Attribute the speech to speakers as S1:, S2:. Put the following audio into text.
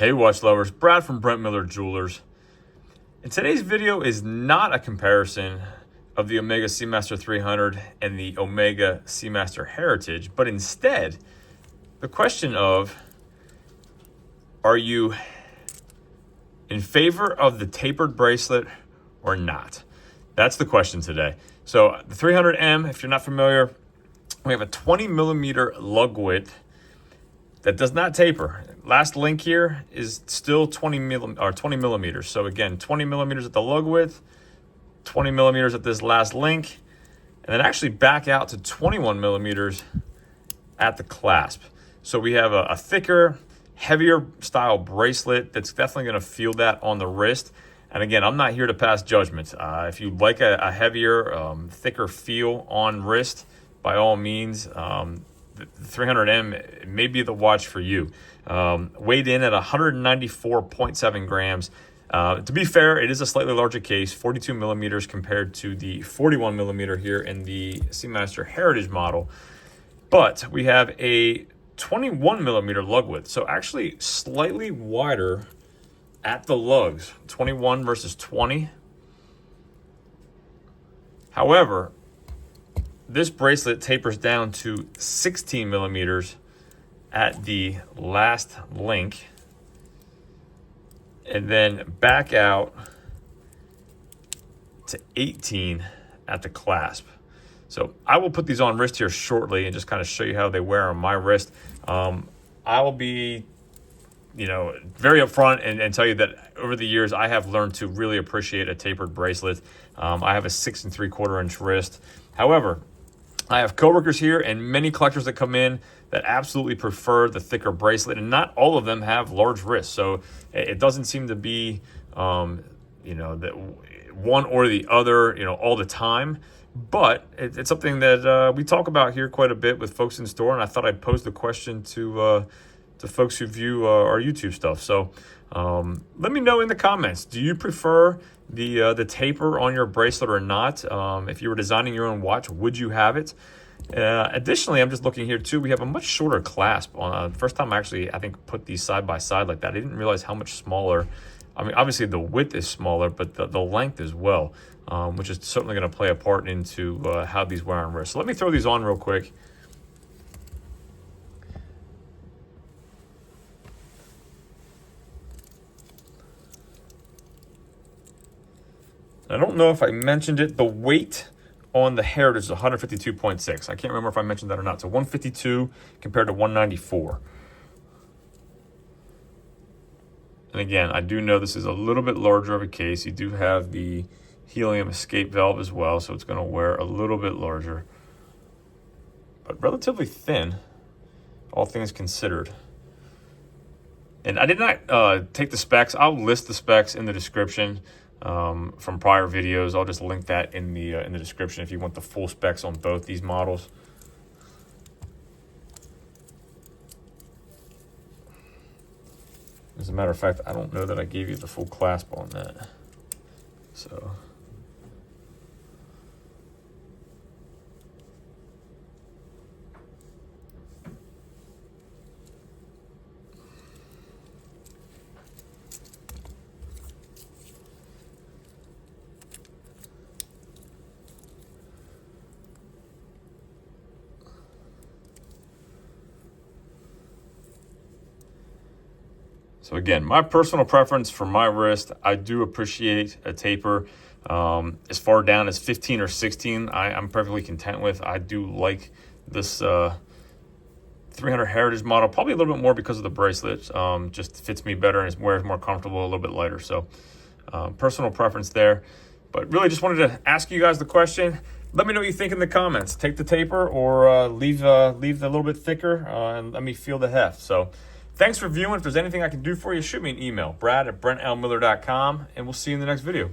S1: Hey watch lovers, Brad from Brent Miller Jewelers. And today's video is not a comparison of the Omega Seamaster 300 and the Omega Seamaster Heritage, but instead the question of, are you in favor of the tapered bracelet or not? That's the question today. So the 300M, if you're not familiar, we have a 20 millimeter lug width that does not taper. Last link here is still 20 millimeters. So again, 20 millimeters at the lug width, 20 millimeters at this last link, and then actually back out to 21 millimeters at the clasp. So we have a thicker, heavier style bracelet that's definitely gonna feel that on the wrist. And again, I'm not here to pass judgment. If you like a heavier, thicker feel on wrist, by all means, the 300M may be the watch for you. Weighed in at 194.7 grams. To be fair, it is a slightly larger case, 42 millimeters compared to the 41 millimeter here in the Seamaster Heritage model. But we have a 21 millimeter lug width, so actually slightly wider at the lugs, 21 versus 20. However, this bracelet tapers down to 16 millimeters at the last link and then back out to 18 at the clasp. So I will put these on wrist here shortly and just kind of show you how they wear on my wrist. I will be very upfront and tell you that over the years I have learned to really appreciate a tapered bracelet. I have a 6 3/4 inch wrist. However, I have coworkers here and many collectors that come in that absolutely prefer the thicker bracelet, and not all of them have large wrists. So it doesn't seem to be, that one or the other, all the time. But it's something that we talk about here quite a bit with folks in store, and I thought I'd pose the question to folks who view our YouTube stuff. So let me know in the comments, do you prefer the taper on your bracelet or not? If you were designing your own watch, would you have it? Additionally, I'm just looking here too, we have a much shorter clasp. On the first time I think put these side by side like that, I didn't realize how much smaller. I mean, obviously the width is smaller, but the length as well, which is certainly going to play a part into how these wear on wrist. So let me throw these on real quick. I don't know if I mentioned it, the weight on the Heritage is 152.6. I can't remember if I mentioned that or not. So 152 compared to 194. And again, I do know this is a little bit larger of a case. You do have the helium escape valve as well, so it's going to wear a little bit larger. But relatively thin, all things considered. And I did not take the specs. I'll list the specs in the description. From prior videos. I'll just link that in the description if you want the full specs on both these models. As a matter of fact, I don't know that I gave you the full clasp on that. So again, my personal preference for my wrist, I do appreciate a taper. As far down as 15 or 16, I'm perfectly content with. I do like this 300 Heritage model, probably a little bit more because of the bracelet. Just fits me better and wears more comfortable, a little bit lighter. So personal preference there. But really just wanted to ask you guys the question. Let me know what you think in the comments. Take the taper or leave the little bit thicker and let me feel the heft. So thanks for viewing. If there's anything I can do for you, shoot me an email, brad@brentlmiller.com, and we'll see you in the next video.